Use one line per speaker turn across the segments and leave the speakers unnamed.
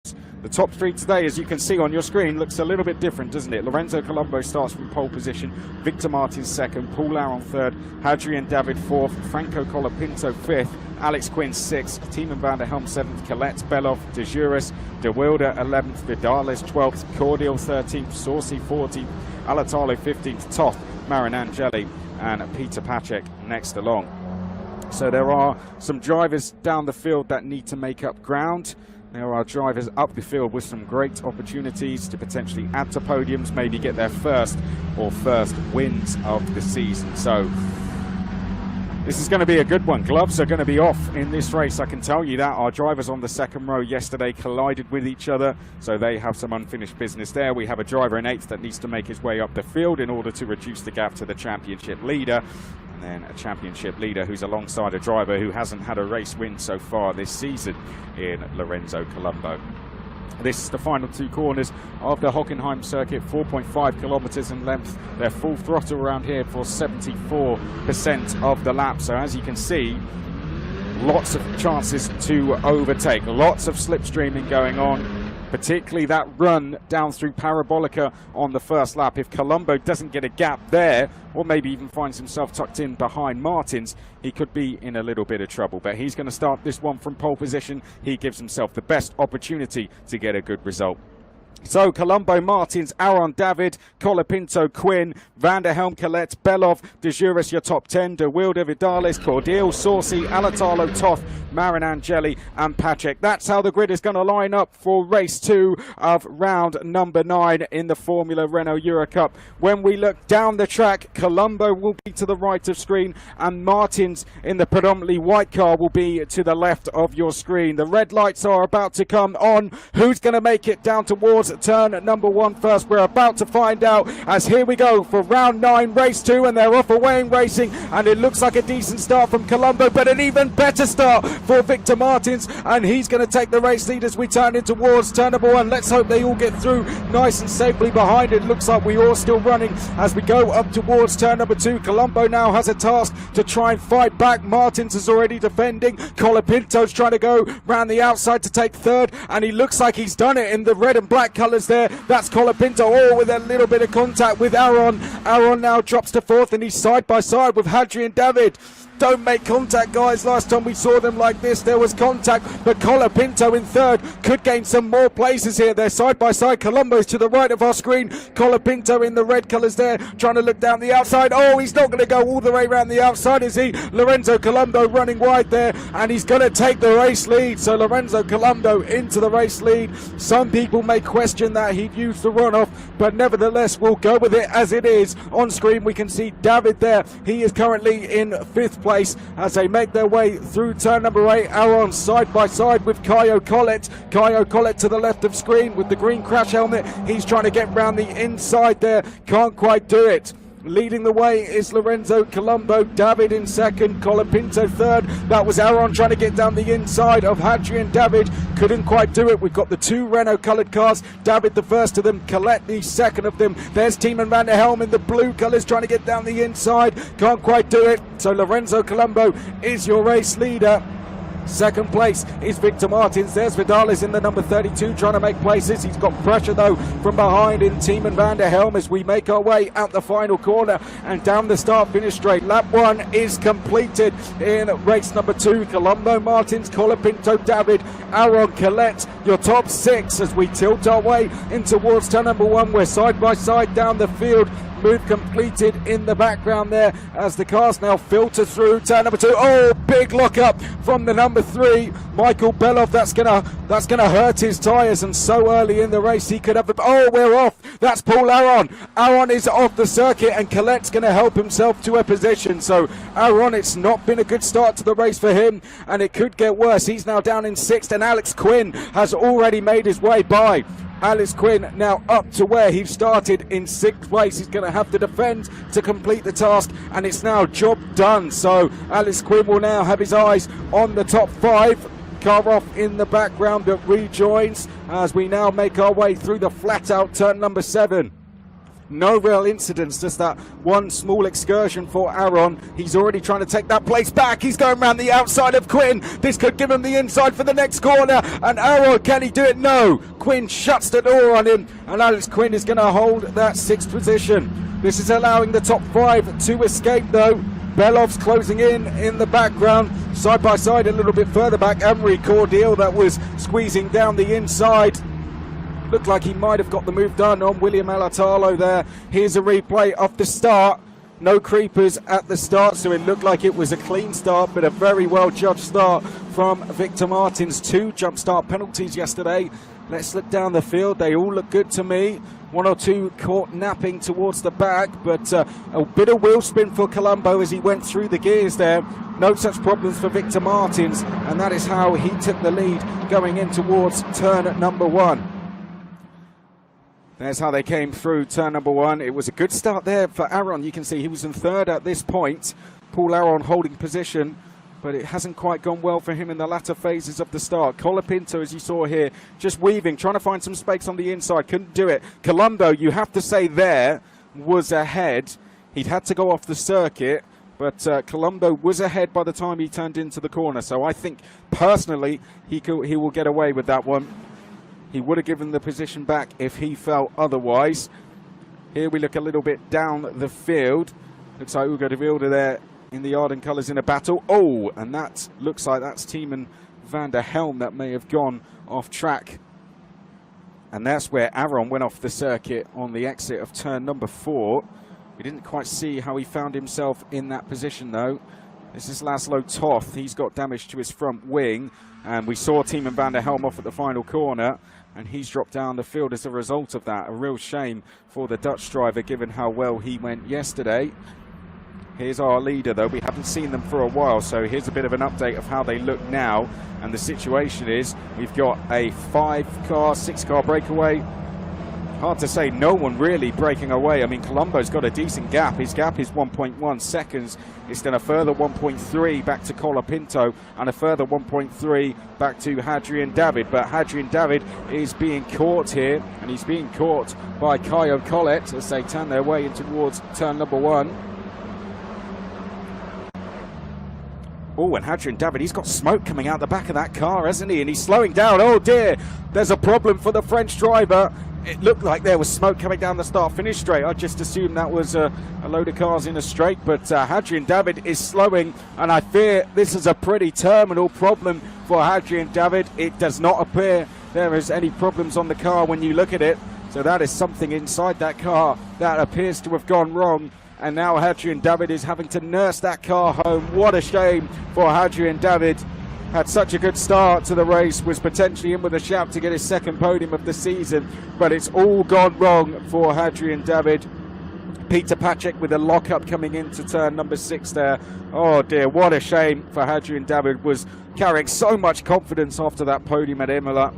The top three today, as you can see on your screen, looks a little bit different, doesn't it? Lorenzo Colombo starts from pole position, Victor Martins second, Paul Aron third, Hadrian David fourth, Franco Colapinto fifth, Alex Quinn sixth, Tiemann van der Helm seventh, Collet, Belov, De Juris, De Wilde 11th, Vidales 12th, Cordial 13th, Saucy 14th, Alatalo 15th, Toth, Marinangeli and Peter Pacek next along. So there are some drivers down the field that need to make up ground. There are drivers up the field with some great opportunities to potentially add to podiums, maybe get their first wins of the season. So this is going to be a good one. Gloves are going to be off in this race, I can tell you that. Our drivers on the second row yesterday collided with each other, so they have some unfinished business there. We have a driver in eighth that needs to make his way up the field in order to reduce the gap to the championship leader. And then a championship leader who's alongside a driver who hasn't had a race win so far this season in Lorenzo Colombo. This is the final two corners of the Hockenheim circuit, 4.5 kilometers in length. They're full throttle around here for 74% of the lap. So as you can see, lots of chances to overtake, lots of slipstreaming going on. Particularly that run down through Parabolica on the first lap. If Colombo doesn't get a gap there, or maybe even finds himself tucked in behind Martins, he could be in a little bit of trouble. But he's going to start this one from pole position. He gives himself the best opportunity to get a good result. So Colombo, Martins, Aron, David, Colapinto, Quinn, Van der Helm, Collet, Belov, De Juris, your top 10, De Wilde, Vidales, Cordial, Saucy, Alatalo, Toth, Marinangeli and Pacek. That's how the grid is going to line up for race 2 of round number 9 in the Formula Renault Eurocup. When we look down the track, Colombo will be to the right of screen and Martins in the predominantly white car will be to the left of your screen. The red lights are about to come on. Who's going to make it down towards turn number 1 first? We're about to find out as here we go for round 9, race 2, and they're off away in racing, and it looks like a decent start from Colombo, but an even better start for Victor Martins, and he's going to take the race lead as we turn in towards turn number 1. Let's hope they all get through nice and safely behind it. Looks like we are still running as we go up towards turn number 2. Colombo now has a task to try and fight back. Martins is already defending. Colapinto's trying to go round the outside to take third, and he looks like he's done it in the red and black colours there. That's Colapinto, all with a little bit of contact with Aron. Aron now drops to 4th, and he's side by side with Hadrian David. Don't make contact, guys. Last time we saw them like this, there was contact, but Colapinto in 3rd could gain some more places here. They're side by side. Colombo's to the right of our screen. Colapinto in the red colours there, trying to look down the outside. Oh, he's not going to go all the way around the outside, is he? Lorenzo Colombo running wide there, and he's going to take the race lead. So Lorenzo Colombo into the race lead. Some people may question that he'd used the runoff, but nevertheless, we'll go with it as it is. On screen, we can see David there. He is currently in 5th place as they make their way through turn number 8. Aron side by side with Caio Collet. Caio Collet to the left of screen with the green crash helmet. He's trying to get round the inside there. Can't quite do it. Leading the way is Lorenzo Colombo, David in 2nd, Colapinto 3rd. That was Aron trying to get down the inside of Hadrian David. Couldn't quite do it. We've got the 2 Renault coloured cars. David the first of them, Collet the second of them. There's Tiemann van der Helm in the blue colours trying to get down the inside. Can't quite do it. So Lorenzo Colombo is your race leader. 2nd place is Victor Martins. There's Vidales in the number 32 trying to make places. He's got pressure though from behind in Tiemann van der Helm as we make our way out the final corner and down the start finish straight. Lap 1 is completed in race number 2. Colombo, Martins, Colapinto, David, Aron, Collet, your top 6 as we tilt our way in towards turn number 1. We're side by side down the field. Move completed in the background there as the cars now filter through turn number 2. Oh, big lock up from the number 3, Michael Belov. That's gonna hurt his tyres, and so early in the race he could have the. Oh, we're off. That's Paul Aron. Aron is off the circuit, and Collet's gonna help himself to a position. So Aron, it's not been a good start to the race for him, and it could get worse. He's now down in 6th, and Alex Quinn has already made his way by. Alex Quinn now up to where he started in 6th place. He's going to have to defend to complete the task, and it's now job done. So Alex Quinn will now have his eyes on the top 5. Car off in the background that rejoins as we now make our way through the flat out turn number 7. No real incidents, just that one small excursion for Aaron. He's already trying to take that place back. He's going around the outside of Quinn. This could give him the inside for the next corner. And Aaron, can he do it? No. Quinn shuts the door on him. And Alex Quinn is going to hold that 6th position. This is allowing the top 5 to escape, though. Belov's closing in the background, side by side a little bit further back. Emery Cordial that was squeezing down the inside. Looked like he might have got the move done on William Alatalo there. Here's a replay of the start. No creepers at the start, so it looked like it was a clean start, but a very well judged start from Victor Martins. 2 jump start penalties yesterday. Let's look down the field. They all look good to me. 1 or 2 caught napping towards the back, but a bit of wheel spin for Colombo as he went through the gears there. No such problems for Victor Martins, and that is how he took the lead going in towards turn number 1. There's how they came through turn number 1. It was a good start there for Aaron. You can see he was in 3rd at this point. Paul Aaron holding position, but it hasn't quite gone well for him in the latter phases of the start. Colapinto, as you saw here, just weaving, trying to find some space on the inside, couldn't do it. Colombo, you have to say there, was ahead. He'd had to go off the circuit, but Colombo was ahead by the time he turned into the corner. So I think, personally, he will get away with that one. He would have given the position back if he felt otherwise. Here we look a little bit down the field. Looks like Ugo de Wilde there in the Arden colours in a battle. Oh, and that looks like that's Tiemann van der Helm that may have gone off track. And that's where Aaron went off the circuit on the exit of turn number 4. We didn't quite see how he found himself in that position, though. This is Laszlo Toth. He's got damage to his front wing. And we saw Tiemann van der Helm off at the final corner. And he's dropped down the field as a result of that. A real shame for the Dutch driver, given how well he went yesterday. Here's our leader, though. We haven't seen them for a while, so here's a bit of an update of how they look now. And the situation is, we've got a 5-car, 6-car breakaway. Hard to say, no one really breaking away. I mean, Colombo's got a decent gap. His gap is 1.1 seconds. It's then a further 1.3 back to Colapinto and a further 1.3 back to Hadrian David. But Hadrian David is being caught here, and he's being caught by Caio Collet as they turn their way in towards turn number 1. Oh, and Hadrian David, he's got smoke coming out the back of that car, hasn't he? And he's slowing down. Oh dear, there's a problem for the French driver. It looked like there was smoke coming down the start-finish straight. I just assumed that was a load of cars in a straight, but Hadrian David is slowing, and I fear this is a pretty terminal problem for Hadrian David. It does not appear there is any problems on the car when you look at it, so that is something inside that car that appears to have gone wrong, and now Hadrian David is having to nurse that car home. What a shame for Hadrian David. Had such a good start to the race, was potentially in with a shout to get his 2nd podium of the season, but it's all gone wrong for Hadrian David. Peter Patrick with a lockup coming into turn number 6 there. Oh dear, what a shame for Hadrian David. Was carrying so much confidence after that podium at Imola.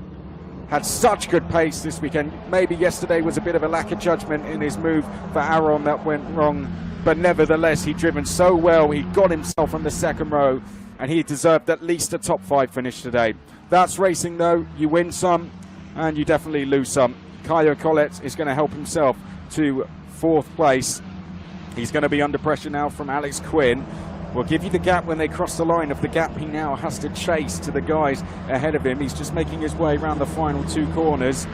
Had such good pace this weekend. Maybe yesterday was a bit of a lack of judgment in his move for Aaron that went wrong, but nevertheless he'd driven so well. He got himself from the 2nd row, and he deserved at least a top 5 finish today. That's racing, though. You win some and you definitely lose some. Caio Collet is going to help himself to 4th place. He's going to be under pressure now from Alex Quinn. We'll give you the gap when they cross the line of the gap he now has to chase to the guys ahead of him. He's just making his way around the final 2 corners.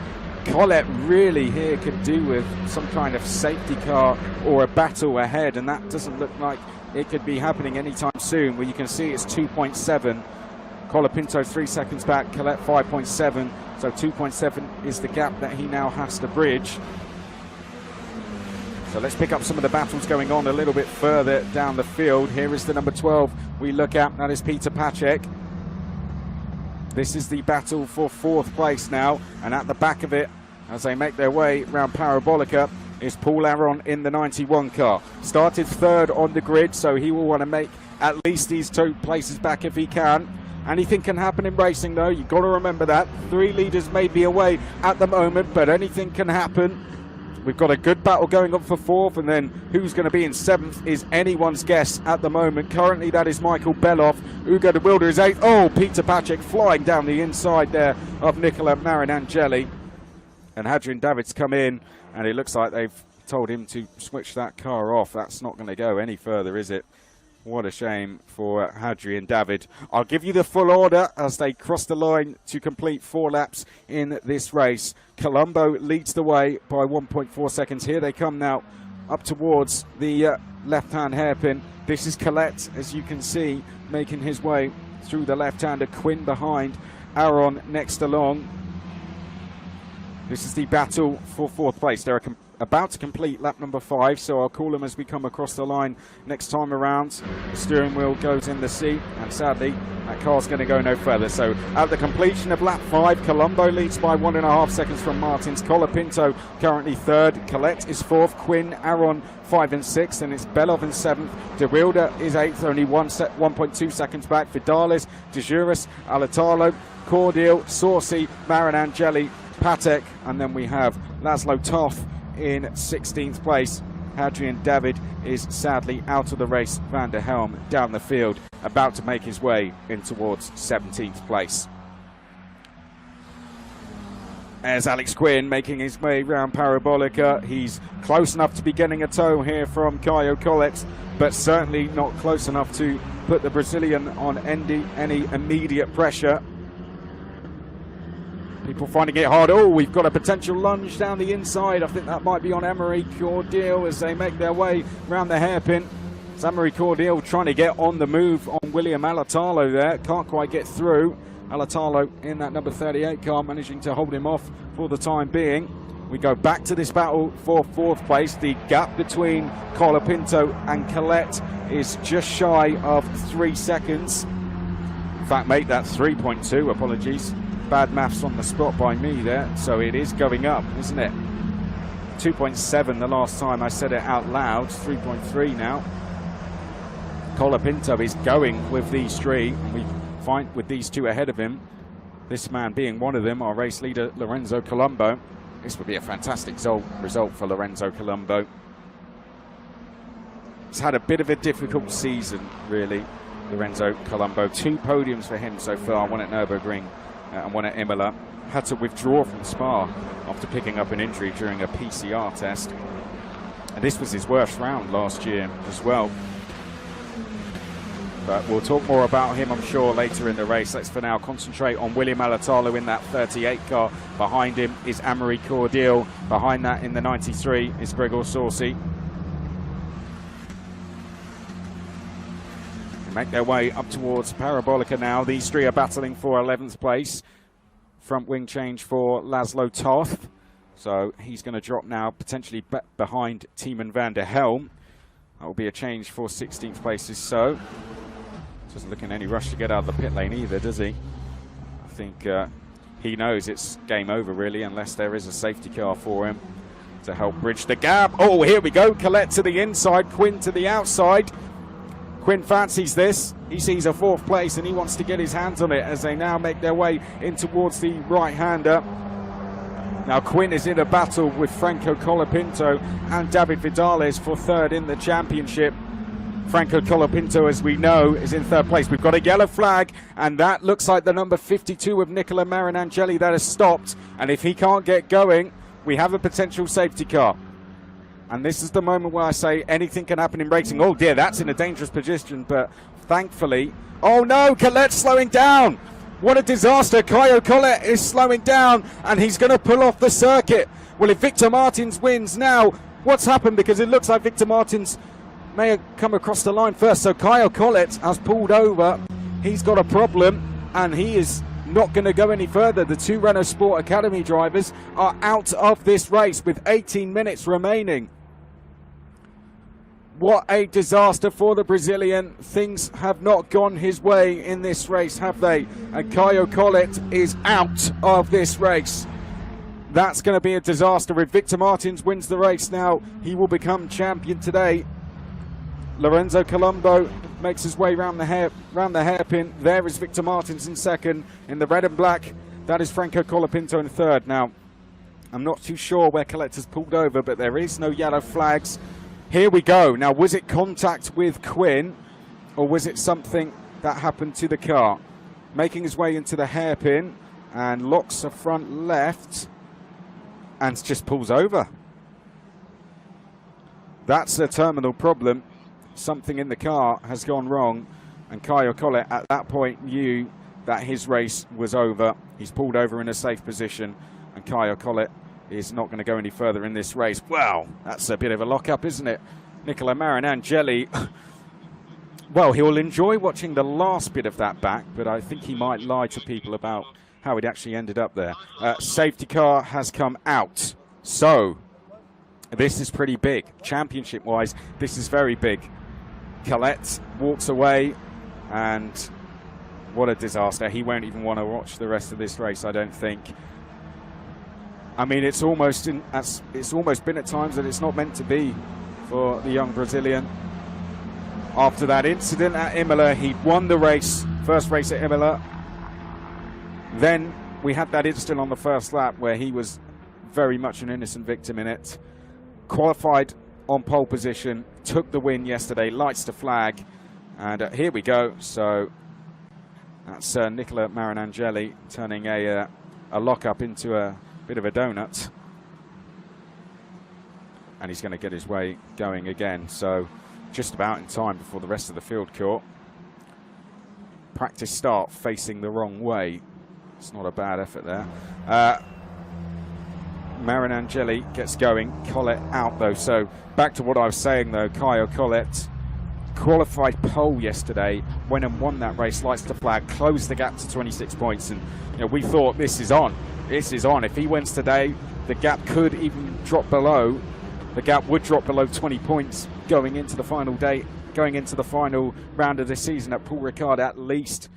Collet really here could do with some kind of safety car or a battle ahead, and that doesn't look like it could be happening anytime soon. Well, you can see it's 2.7. Colapinto 3 seconds back, Collet 5.7. So 2.7 is the gap that he now has to bridge. So let's pick up some of the battles going on a little bit further down the field. Here is the number 12 we look at, that is Peter Patrick. This is the battle for 4th place now, and at the back of it, as they make their way around Parabolica, is Paul Aaron in the 91 car. Started 3rd on the grid, so he will want to make at least these 2 places back if he can. Anything can happen in racing, though. You've got to remember that. 3 leaders may be away at the moment, but anything can happen. We've got a good battle going on for 4th, and then who's going to be in 7th is anyone's guess at the moment. Currently, that is Michael Beloff. Ugo de Wilde is 8th. Oh, Peter Patrick flying down the inside there of Nicola Marinangeli. And Hadrian David's come in, and it looks like they've told him to switch that car off. That's not going to go any further, is it? What a shame for Hadrian David. I'll give you the full order as they cross the line to complete 4 laps in this race. Colombo leads the way by 1.4 seconds. Here they come now up towards the left-hand hairpin. This is Collet, as you can see, making his way through the left-hander. Quinn behind, Aaron next along. This is the battle for 4th place. They're about to complete lap number 5, so I'll call them as we come across the line next time around. The steering wheel goes in the seat, and sadly, that car's going to go no further. So at the completion of lap 5, Colombo leads by 1.5 seconds from Martins. Colapinto currently 3rd. Collet is 4th. Quinn, Aaron 5 and 6th, and it's Belov in 7th. De Wilde is 8th, only 1.2 seconds back. Vidales, De Juris, Alatalo, Cordial, Saucy, Marinangeli, Patek, and then we have Laszlo Toth in 16th place. Hadrian David is sadly out of the race. Van der Helm down the field, about to make his way in towards 17th place. As Alex Quinn making his way round Parabolica, he's close enough to be getting a tow here from Caio Collet, but certainly not close enough to put the Brazilian on any immediate pressure. People finding it hard. Oh, we've got a potential lunge down the inside. I think that might be on Emery Cordial as they make their way round the hairpin. It's Emery Cordial trying to get on the move on William Alatalo there. Can't quite get through. Alatalo in that number 38 car, managing to hold him off for the time being. We go back to this battle for 4th place. The gap between Colapinto and Collet is just shy of 3 seconds. In fact, mate, that's 3.2. Apologies. Bad maths on the spot by me there. So it is going up, isn't it? 2.7 the last time I said it out loud. 3.3 now. Colapinto is going with these 3. We find with these 2 ahead of him, this man being one of them, our race leader Lorenzo Colombo. This would be a fantastic result for Lorenzo Colombo. He's had a bit of a difficult season, really, Lorenzo Colombo. 2 podiums for him so far, 1 at Nürburgring and 1 at Imola. Had to withdraw from Spa after picking up an injury during a PCR test. And this was his worst round last year as well. But we'll talk more about him, I'm sure, later in the race. Let's for now concentrate on William Alatalo in that 38 car. Behind him is Emery Cordial. Behind that in the 93 is Gregor Saucy. Make their way up towards Parabolica now. These 3 are battling for 11th place. Front wing change for Laszlo Toth. So he's going to drop now, potentially behind Tiemann van der Helm. That will be a change for 16th places. So doesn't look in any rush to get out of the pit lane either, does he? I think he knows it's game over, really, unless there is a safety car for him to help bridge the gap. Oh, here we go. Collet to the inside, Quinn to the outside. Quinn fancies this. He sees a 4th place and he wants to get his hands on it as they now make their way in towards the right-hander. Now Quinn is in a battle with Franco Colapinto and David Vidales for 3rd in the championship. Franco Colapinto, as we know, is in 3rd place. We've got a yellow flag, and that looks like the number 52 of Nicola Marinangeli that has stopped. And if he can't get going, we have a potential safety car. And this is the moment where I say anything can happen in racing. Oh dear, that's in a dangerous position, but thankfully... Oh no, Collet's slowing down! What a disaster. Caio Collet is slowing down, and he's going to pull off the circuit. Well, if Victor Martins wins now, what's happened? Because it looks like Victor Martins may have come across the line first. So Caio Collet has pulled over. He's got a problem, and he is not going to go any further. The 2 Renault Sport Academy drivers are out of this race with 18 minutes remaining. What a disaster for the Brazilian. Things have not gone his way in this race, have they? And Caio Collet is out of this race. That's going to be a disaster. If Victor Martins wins the race now, he will become champion today. Lorenzo Colombo makes his way round the hairpin. There is Victor Martins in 2nd. In the red and black, that is Franco Colapinto in 3rd. Now, I'm not too sure where Collet has pulled over, but there is no yellow flags. Here we go. Now, was it contact with Quinn, or was it something that happened to the car? Making his way into the hairpin and locks a front left and just pulls over. That's a terminal problem. Something in the car has gone wrong, and Caio Collet at that point knew that his race was over. He's pulled over in a safe position, and Caio Collet is not going to go any further in this race. Wow, that's a bit of a lock-up, isn't it? Nicola Marinangeli, well, he'll enjoy watching the last bit of that back, but I think he might lie to people about how it actually ended up there. Safety car has come out. So, this is pretty big. Championship-wise, this is very big. Collet walks away, and what a disaster. He won't even want to watch the rest of this race, I don't think. I mean, it's almost been at times that it's not meant to be for the young Brazilian. After that incident at Imola, he won the race, first race at Imola. Then we had that incident on the first lap where he was very much an innocent victim in it. Qualified on pole position, took the win yesterday, lights the flag, and here we go. So that's Nicola Marinangeli turning a lock-up into a bit of a donut. And he's going to get his way going again. So just about in time before the rest of the field caught. Practice start facing the wrong way. It's not a bad effort there. Marinangeli gets going. Collet out though. So back to what I was saying though. Caio Collet qualified pole yesterday, went and won that race, lights the flag, closed the gap to 26 points, and you know, we thought this is on. This is on. If he wins today, the gap could even drop below. The gap would drop below 20 points going into the final day, going into the final round of this season at Paul Ricard at least.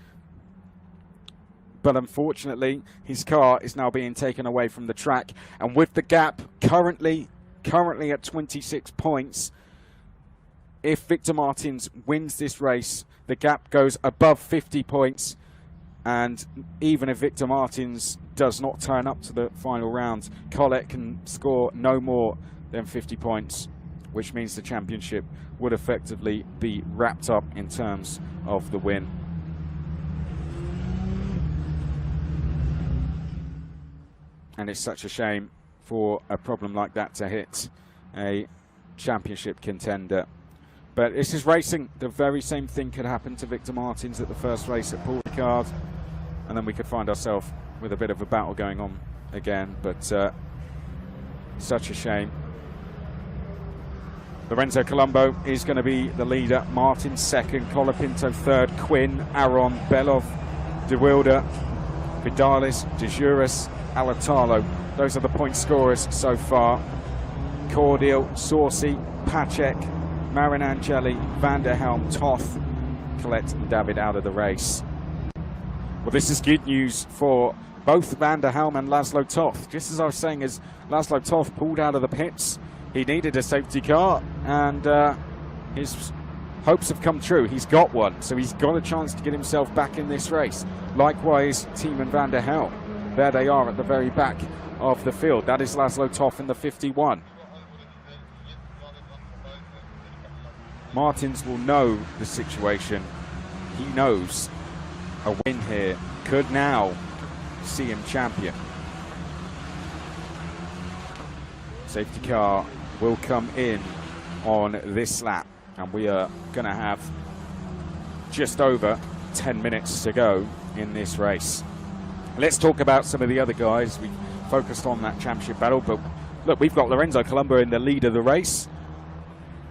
But unfortunately, his car is now being taken away from the track. And with the gap currently at 26 points, if Victor Martins wins this race, the gap goes above 50 points. And even if Victor Martins does not turn up to the final round, Collet can score no more than 50 points, which means the championship would effectively be wrapped up in terms of the win. And it's such a shame for a problem like that to hit a championship contender. But this is racing. The very same thing could happen to Victor Martins at the first race at Paul Ricard, and then we could find ourselves with a bit of a battle going on again. But such a shame. Lorenzo Colombo is going to be the leader. Martin second, Colapinto third, Quinn, Aron, Belov, De Wilde, Vidales, De Juris, Alatalo. Those are the point scorers so far. Cordial, Saucy, Pacek, Marinangeli, Van der Helm, Toth, Collet and David out of the race. Well, this is good news for both Van der Helm and Laszlo Toth. Just as I was saying, as Laszlo Toth pulled out of the pits, he needed a safety car, and his hopes have come true. He's got one, so he's got a chance to get himself back in this race. Likewise, Tiemann Van der Helm. There they are at the very back of the field. That is Laszlo Toth in the 51. Martins will know the situation. He knows a win here could now see him champion. Safety car will come in on this lap, and we are going to have just over 10 minutes to go in this race. Let's talk about some of the other guys. We focused on that championship battle, but look, we've got Lorenzo Colombo in the lead of the race.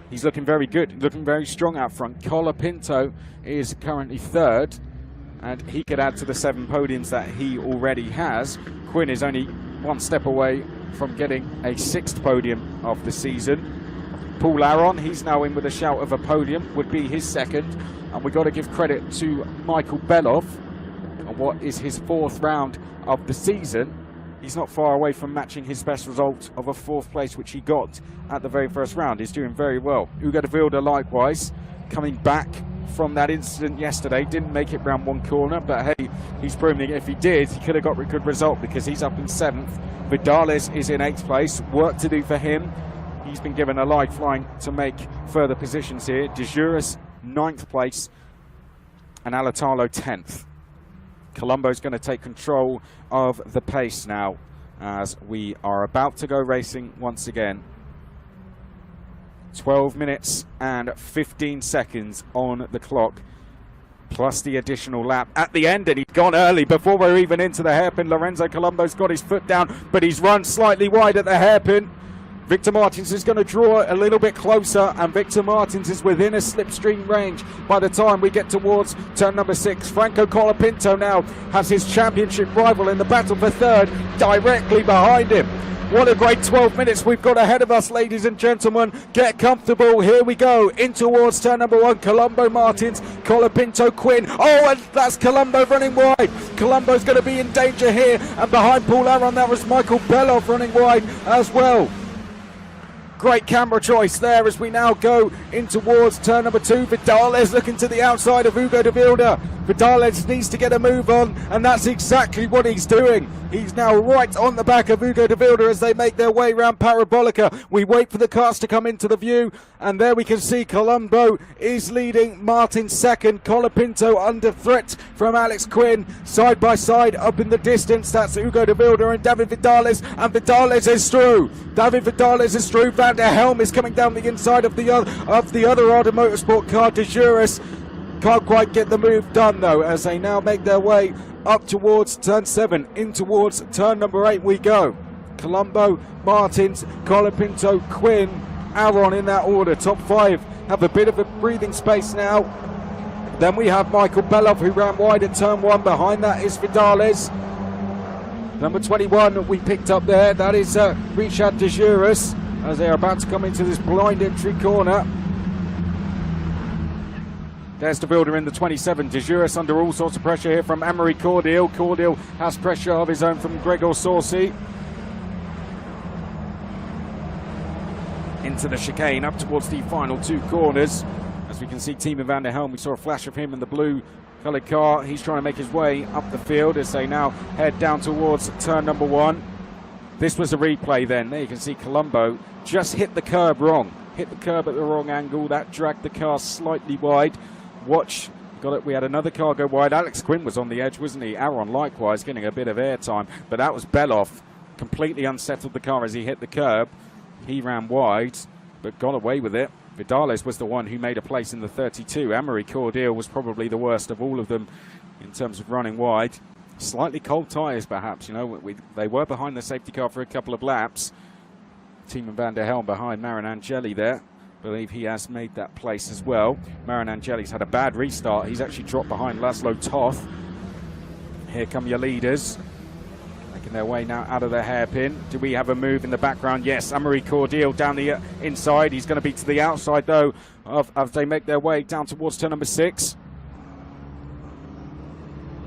He's looking very good, looking very strong out front. Colapinto is currently third, and he could add to the 7 podiums that he already has. Quinn is only one step away from getting a 6th podium of the season. Paul Aron, he's now in with a shout of a podium, would be his 2nd. And we've got to give credit to Michael Belov on what is his 4th round of the season. He's not far away from matching his best result of a 4th place, which he got at the very first round. He's doing very well. Ugo de Wilde, likewise, coming back from that incident yesterday. Didn't make it round one corner, but hey, he's proving if he did, he could have got a good result because he's up in 7th. Vidales is in 8th place. Work to do for him. He's been given a lifeline to make further positions here. De Juris, 9th place, and Alatalo 10th. Colombo's going to take control of the pace now as we are about to go racing once again. 12 minutes and 15 seconds on the clock, plus the additional lap at the end, and he's gone early before we're even into the hairpin. Lorenzo Colombo's got his foot down, but he's run slightly wide at the hairpin. Victor Martins is going to draw a little bit closer, and Victor Martins is within a slipstream range by the time we get towards turn number 6. Franco Colapinto now has his championship rival in the battle for third directly behind him. What a great 12 minutes we've got ahead of us, ladies and gentlemen. Get comfortable. Here we go. In towards turn number 1. Colombo, Martins, Colapinto, Quinn. Oh, and that's Colombo running wide. Colombo's going to be in danger here. And behind Paul Aron, that was Michael Belov running wide as well. Great camera choice there as we now go in towards turn number 2. Vidales looking to the outside of Hugo de Wilde. Vidales needs to get a move on, and that's exactly what he's doing. He's now right on the back of Hugo de Wilde as they make their way around Parabolica. We wait for the cars to come into the view, and there we can see Colombo is leading, Martin second, Colapinto under threat from Alex Quinn. Side by side up in the distance, that's Hugo de Wilde and David Vidales, and Vidales is through. David Vidales is through. Van der Helm is coming down the inside of the other Arda Motorsport car, De Juris. Can't quite get the move done though, as they now make their way up towards turn 7, in towards turn number 8 we go. Colombo, Martins, Colapinto, Quinn, Aron in that order. Top 5 have a bit of a breathing space now. Then we have Michael Belov, who ran wide at turn 1. Behind that is Vidales. Number 21 we picked up there, that is Richard De Juris, as they are about to come into this blind entry corner. There's De Wilde in the 27. De Juris under all sorts of pressure here from Amaury Cordial. Cordial has pressure of his own from Gregor Sorsi. Into the chicane, up towards the final 2 corners. As we can see, Timo van der Helm, we saw a flash of him in the blue coloured car. He's trying to make his way up the field as they now head down towards turn number 1. This was a replay then. There you can see Colombo just hit the curb wrong. Hit the curb at the wrong angle. That dragged the car slightly wide. Watch, got it. We had another car go wide. Alex Quinn was on the edge, wasn't he? Aron likewise getting a bit of airtime, but that was Belov. Completely unsettled the car as he hit the curb. He ran wide, but got away with it. Vidales was the one who made a place in the 32. Amaury Cordial was probably the worst of all of them in terms of running wide. Slightly cold tyres, perhaps. You know, they were behind the safety car for a couple of laps. Timo van der Helm behind Marin Angeli there. I believe he has made that place as well. Marin Angeli's had a bad restart. He's actually dropped behind Laszlo Toth. Here come your leaders, making their way now out of the hairpin. Do we have a move in the background? Yes, Amaury Cordial down the inside. He's going to be to the outside though as they make their way down towards turn number 6.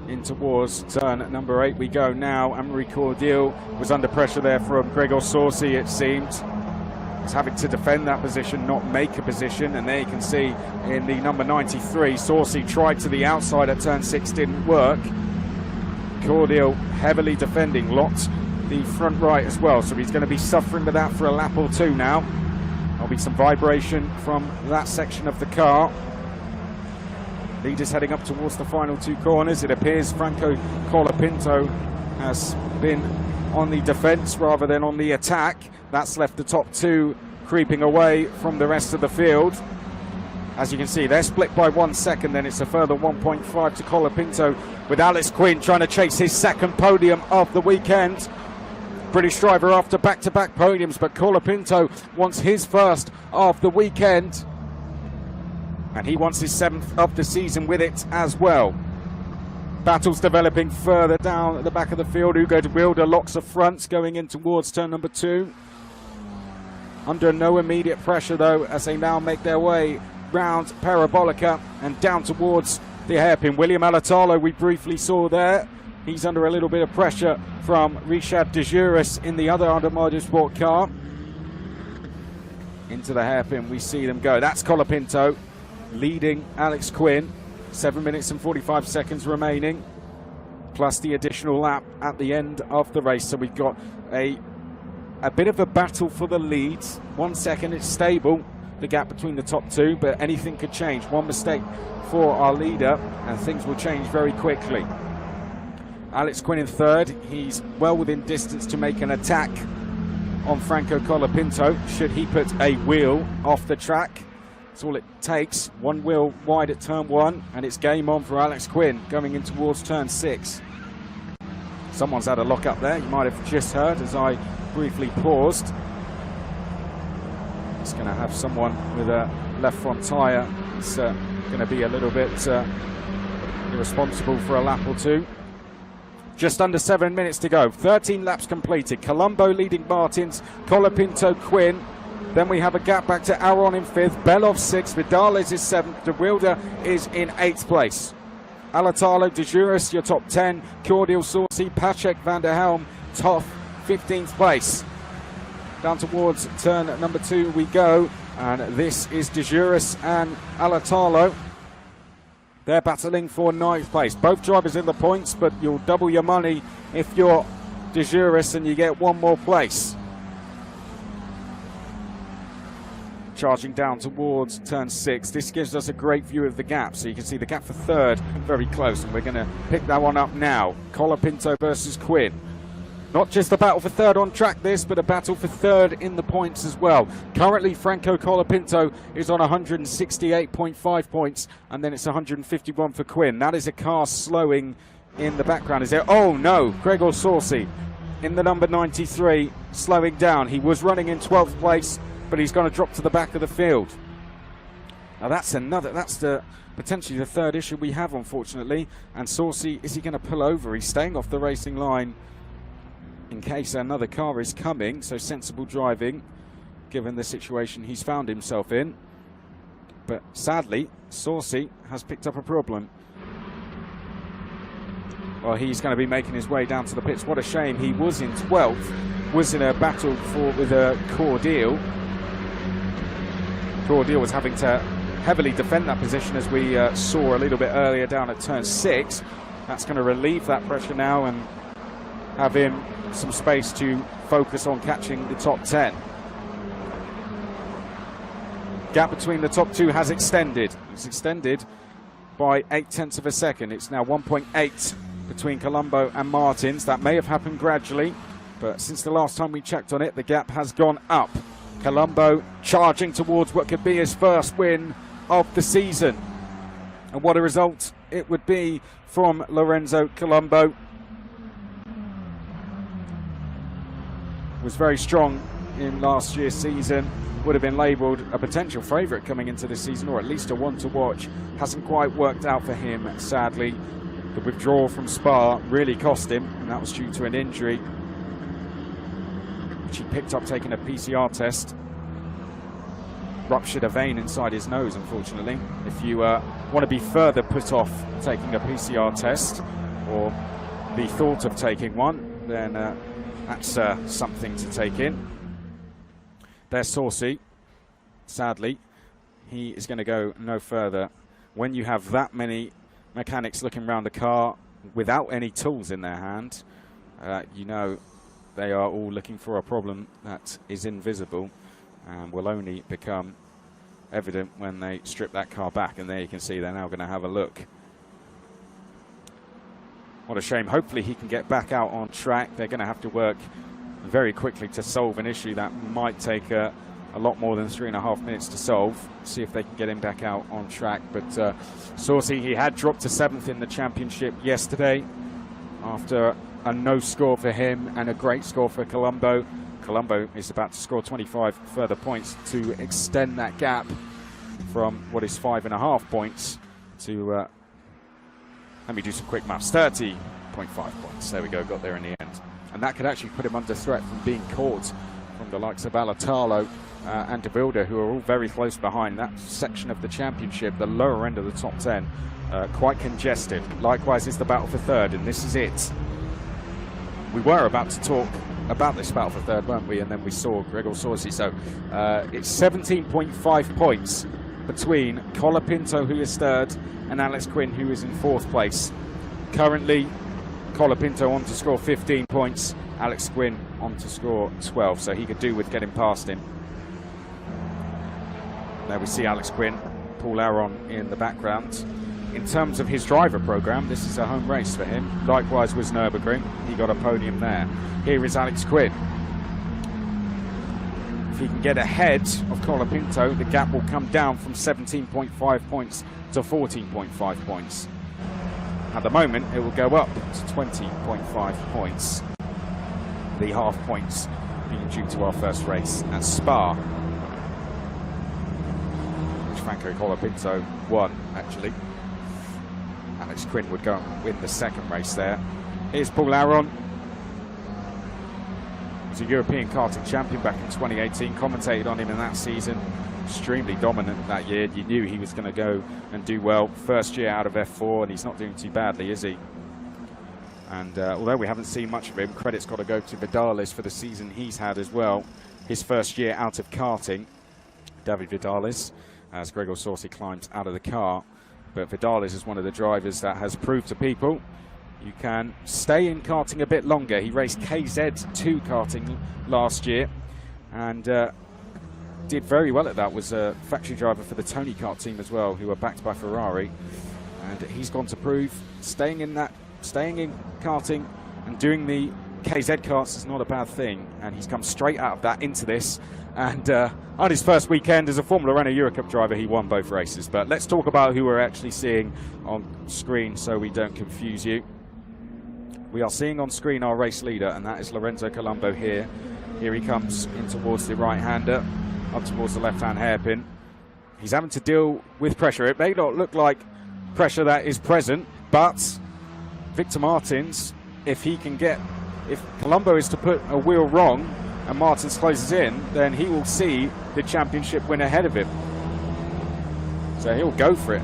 In towards turn number 8 we go now. Amaury Cordial was under pressure there from Gregor Sorsi, it seemed. He's having to defend that position, not make a position, and there you can see in the number 93, Sorsi tried to the outside at turn 6, didn't work. Cordial heavily defending, locked the front right as well, so he's going to be suffering with that for a lap or 2 now. There'll be some vibration from that section of the car. Leaders heading up towards the final 2 corners. It appears Franco Colapinto has been on the defence rather than on the attack. That's left the top 2 creeping away from the rest of the field. As you can see, they're split by 1 second, then it's a further 1.5 to Colapinto, with Alex Quinn trying to chase his second podium of the weekend. British driver after back-to-back podiums, but Colapinto wants his first of the weekend, and he wants his 7th of the season with it as well. Battles developing further down at the back of the field. Hugo de Wilde locks the fronts going in towards turn number 2. Under no immediate pressure though, as they now make their way round Parabolica and down towards the hairpin. William Alatalo we briefly saw there. He's under a little bit of pressure from Richard De Juris in the other Arda Motorsport car. Into the hairpin we see them go. That's Colapinto leading Alex Quinn. 7 minutes and 45 seconds remaining, plus the additional lap at the end of the race. So we've got a bit of a battle for the leads. 1 second, it's stable, the gap between the top 2, but anything could change. One mistake for our leader and things will change very quickly. Alex Quinn in 3rd. He's well within distance to make an attack on Franco Colapinto should he put a wheel off the track. That's all it takes. One wheel wide at turn 1, and it's game on for Alex Quinn going in towards turn 6. Someone's had a lock up there. You might have just heard as I briefly paused. It's going to have someone with a left front tyre. It's going to be a little bit irresponsible for a lap or two. Just under 7 minutes to go. 13 laps completed. Colombo leading Martins, Colapinto, Quinn. Then we have a gap back to Aron in 5th, Belov 6th, Vidales is 7th, De Wilde is in 8th place. Alatalo, De Juris, your top 10, Cordial, Saucy, Pacek, Van der Helm, Toff, 15th place. Down towards turn number 2 we go, and this is De Juris and Alatalo. They're battling for 9th place. Both drivers in the points, but you'll double your money if you're De Juris and you get one more place. Charging down towards turn 6. This gives us a great view of the gap, so you can see the gap for 3rd very close, and we're going to pick that one up now. Colapinto versus Quinn. Not just a battle for 3rd on track this, but a battle for 3rd in the points as well. Currently Franco Colapinto is on 168.5 points, and then it's 151 for Quinn. That is a car slowing in the background. Is there? Oh no, Gregor Saucy in the number 93 slowing down. He was running in 12th place, but he's going to drop to the back of the field. Now that's potentially the 3rd issue we have, unfortunately. And Saucy, is he going to pull over? He's staying off the racing line in case another car is coming, so sensible driving given the situation he's found himself in. But sadly, Saucy has picked up a problem. Well, he's going to be making his way down to the pits. What a shame. He was in 12th, was in a battle with a Cordial. Cordial was having to heavily defend that position, as we saw a little bit earlier down at turn 6. That's going to relieve that pressure now and have him some space to focus on catching the top 10. Gap between the top 2 has extended. It's extended by 0.8 of a second. It's now 1.8 between Colombo and Martins. That may have happened gradually, but since the last time we checked on it, the gap has gone up. Colombo charging towards what could be his first win of the season. And what a result it would be from Lorenzo Colombo. Was very strong in last year's season. Would have been labelled a potential favourite coming into this season, or at least a one to watch. Hasn't quite worked out for him, sadly. The withdrawal from Spa really cost him, and that was due to an injury which he picked up taking a PCR test. Ruptured a vein inside his nose, unfortunately. If you want to be further put off taking a PCR test, or the thought of taking one, then that's something to take in. There's Saucy. Sadly, he is going to go no further. When you have that many mechanics looking around the car without any tools in their hand, you know they are all looking for a problem that is invisible and will only become evident when they strip that car back. And there you can see they're now going to have a look. What a shame. Hopefully he can get back out on track. They're going to have to work very quickly to solve an issue that might take a lot more than 3.5 minutes to solve. See if they can get him back out on track. But Saucy, he had dropped to 7th in the championship yesterday after a no score for him and a great score for Colombo. Colombo is about to score 25 further points to extend that gap from what is 5.5 points to, let me do some quick maths, 30.5 points. There we go, got there in the end. And that could actually put him under threat from being caught from the likes of Alatalo and De Wilde, who are all very close behind. That section of the championship, the lower end of the top 10, quite congested. Likewise is the battle for 3rd, and this is it. We were about to talk about this battle for 3rd, weren't we? And then we saw Gregor Saucy. So it's 17.5 points between Colapinto, who is 3rd, and Alex Quinn, who is in 4th place. Currently, Colapinto on to score 15 points, Alex Quinn on to score 12, so he could do with getting past him. There we see Alex Quinn, Paul Aron in the background. In terms of his driver program, this is a home race for him. Likewise was Nürburgring. He got a podium there. Here is Alex Quinn. if he can get ahead of Colapinto, the gap will come down from 17.5 points to 14.5 points. At the moment, it will go up to 20.5 points. The half points being due to our first race at Spa, which Franco Colapinto won, actually. Alex Quinn would go and win the second race there. Here's Paul Aron. He was a European karting champion back in 2018, commentated on him in that season. Extremely dominant that year. You knew he was going to go and do well. First year out of F4, and he's not doing too badly, is he? And although we haven't seen much of him, credit's got to go to Vidales for the season he's had as well. His first year out of karting, David Vidales, as Gregor Saucy climbs out of the car. But Vidales is one of the drivers that has proved to people you can stay in karting a bit longer. He raced KZ2 karting last year and did very well at that. Was a factory driver for the Tony Kart team as well, who are backed by Ferrari. And he's gone to prove staying in karting and doing the KZ karts is not a bad thing. And he's come straight out of that into this. And on his first weekend as a Formula Renault Eurocup driver, he won both races. But let's talk about who we're actually seeing on screen so we don't confuse you. We are seeing on screen our race leader, and that is Lorenzo Colombo here. Here he comes in towards the right-hander, up towards the left-hand hairpin. He's having to deal with pressure. It may not look like pressure that is present, but Victor Martins, if Colombo is to put a wheel wrong and Martins closes in, then he will see the championship win ahead of him. So he'll go for it.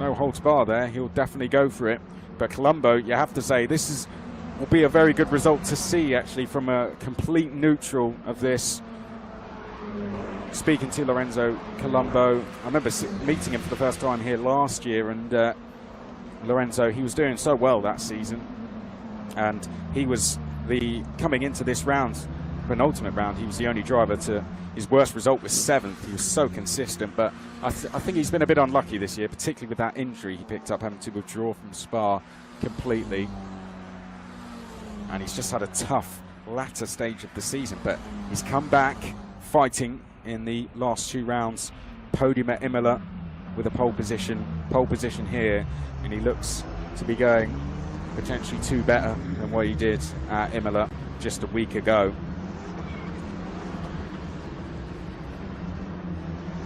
No holds bar there. He'll definitely go for it. But Colombo, you have to say, will be a very good result to see, actually, from a complete neutral of this. Speaking to Lorenzo Colombo, I remember meeting him for the first time here last year, and Lorenzo, he was doing so well that season. And he was coming into this round, penultimate round, he was the only driver to, his worst result was 7th. He was so consistent, but I think he's been a bit unlucky this year, particularly with that injury he picked up, having to withdraw from Spa completely. And he's just had a tough latter stage of the season, but he's come back fighting in the last 2 rounds. Podium at Imola with a pole position here, and he looks to be going potentially 2 better than what he did at Imola just a week ago.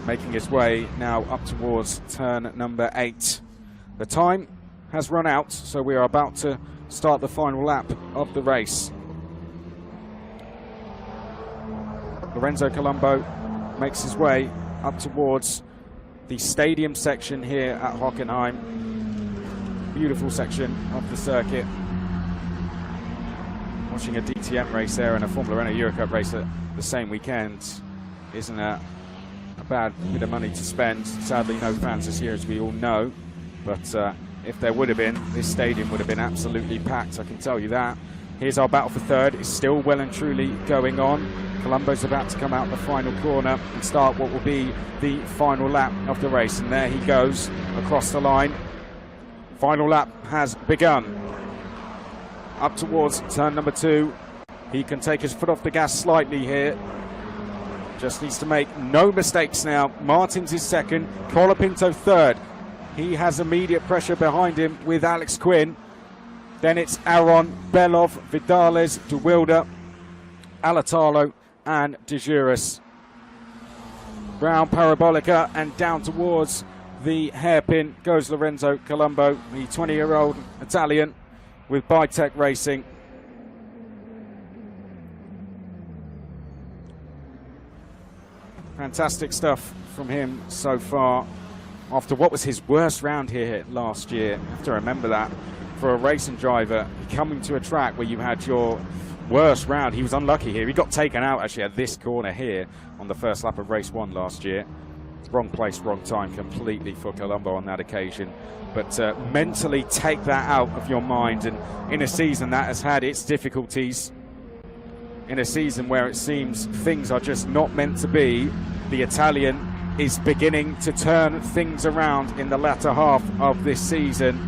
Making his way now up towards turn number 8. The time has run out, so we are about to start the final lap of the race. Lorenzo Colombo makes his way up towards the stadium section here at Hockenheim. Beautiful section of the circuit. Watching a DTM race there and a Formula Renault Eurocup race at the same weekend isn't a bad bit of money to spend. Sadly, no fans this year, as we all know. But if there would have been, this stadium would have been absolutely packed, I can tell you that. Here's our battle for third. It's still well and truly going on. Colombo's about to come out the final corner and start what will be the final lap of the race. And there he goes across the line. Final lap has begun. Up towards turn number 2. He can take his foot off the gas slightly here. Just needs to make no mistakes now. Martins is second, Colapinto third. He has immediate pressure behind him with Alex Quinn. Then it's Aron, Belov, Vidales, De Wilde, Alatalo and De Juris. Brown Parabolica, and down towards the hairpin goes Lorenzo Colombo, the 20-year-old Italian with Bitech Racing. Fantastic stuff from him so far. After what was his worst round here last year, you have to remember that for a racing driver coming to a track where you had your worst round. He was unlucky here. He got taken out actually at this corner here on the first lap of race 1 last year. Wrong place, wrong time completely for Colombo on that occasion. But mentally take that out of your mind, and in a season that has had its difficulties, in a season where it seems things are just not meant to be, the Italian is beginning to turn things around in the latter half of this season.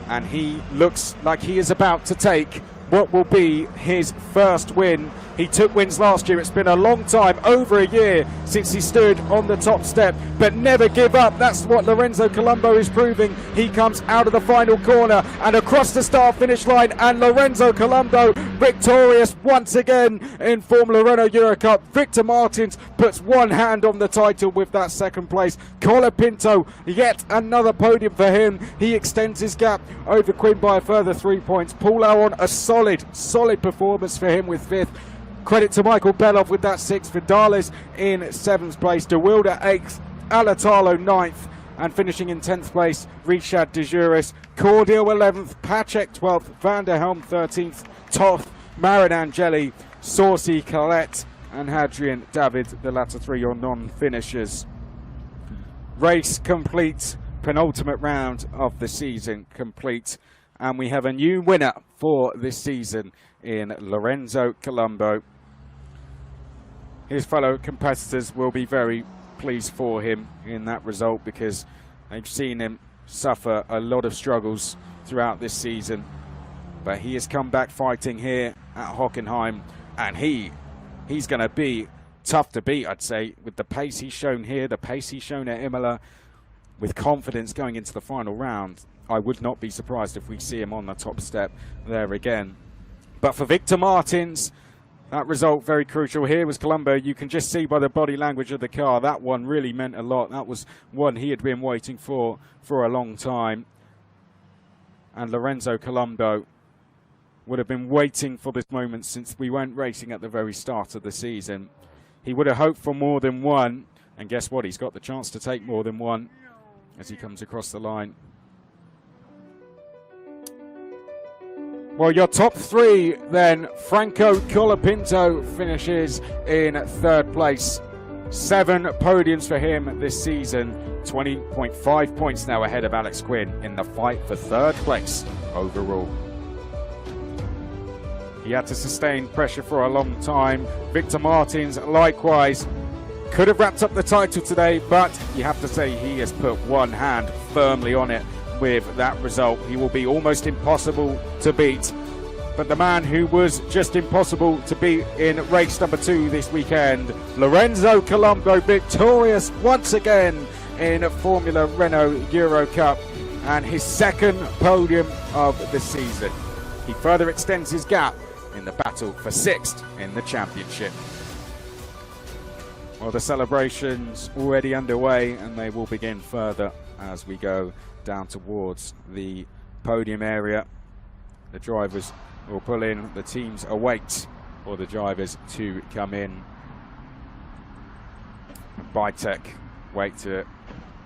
And he looks like he is about to take what will be his first win He took wins last year. It's been a long time, over a year, since he stood on the top step. But never give up. That's what Lorenzo Colombo is proving. He comes out of the final corner and across the start-finish line. And Lorenzo Colombo victorious once again in Formula Renault Eurocup. Victor Martins puts one hand on the title with that second place. Colapinto, yet another podium for him. He extends his gap over Quinn by a further 3 points. Paul Aron, a solid performance for him with fifth. Credit to Michael Belov with that sixth. Vidales in 7th place. De Wilde 8th. Alatalo 9th. And finishing in 10th place, Richard de Juris. Cordial 11th. Pacek 12th. Van der Helm 13th. Toth, Marinangeli, Saucy, Collet and Hadrian David. The latter three are non-finishers. Race complete. Penultimate round of the season complete. And we have a new winner for this season in Lorenzo Colombo. His fellow competitors will be very pleased for him in that result because they've seen him suffer a lot of struggles throughout this season. But he has come back fighting here at Hockenheim, and he's going to be tough to beat, I'd say, with the pace he's shown here, the pace he's shown at Imola, with confidence going into the final round. I would not be surprised if we see him on the top step there again. But for Victor Martins, that result very crucial. Here was Colombo. You can just see by the body language of the car, that one really meant a lot. That was one he had been waiting for a long time. And Lorenzo Colombo would have been waiting for this moment since we went racing at the very start of the season. He would have hoped for more than one. And guess what? He's got the chance to take more than one as he comes across the line. Well, your top three then. Franco Colapinto finishes in 3rd place. 7 podiums for him this season. 20.5 points now ahead of Alex Quinn in the fight for 3rd place overall. He had to sustain pressure for a long time. Victor Martins, likewise, could have wrapped up the title today, but you have to say he has put one hand firmly on it with that result. He will be almost impossible to beat. But the man who was just impossible to beat in race number 2 this weekend, Lorenzo Colombo, victorious once again in Formula Renault Eurocup and his 2nd podium of the season. He further extends his gap in the battle for 6th in the championship. Well, the celebrations already underway, and they will begin further as we go down towards the podium area. The drivers will pull in, the teams await for the drivers to come in. Bytech wait to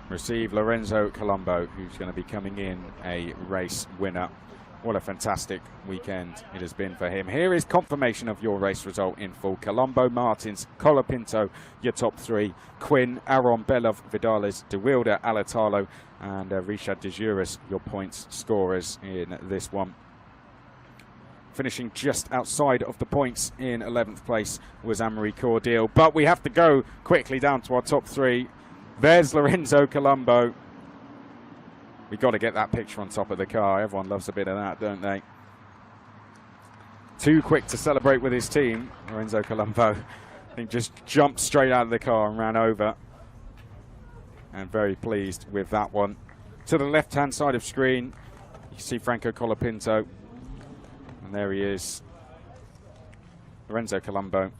receive Lorenzo Colombo, who's going to be coming in a race winner. What a fantastic weekend it has been for him. Here is confirmation of your race result in full. Colombo, Martins, Colapinto, your top 3. Quinn, Aron, Belov, Vidales, De Wilde, Alatalo, and Richard de Juris, your points scorers in this one. Finishing just outside of the points in 11th place was Anne-Marie Cordial. But we have to go quickly down to our top 3. There's Lorenzo Colombo. We've got to get that picture on top of the car. Everyone loves a bit of that, don't they? Too quick to celebrate with his team. Lorenzo Colombo, I think, just jumped straight out of the car and ran over. And very pleased with that one. To the left-hand side of screen, you see Franco Colapinto. And there he is, Lorenzo Colombo.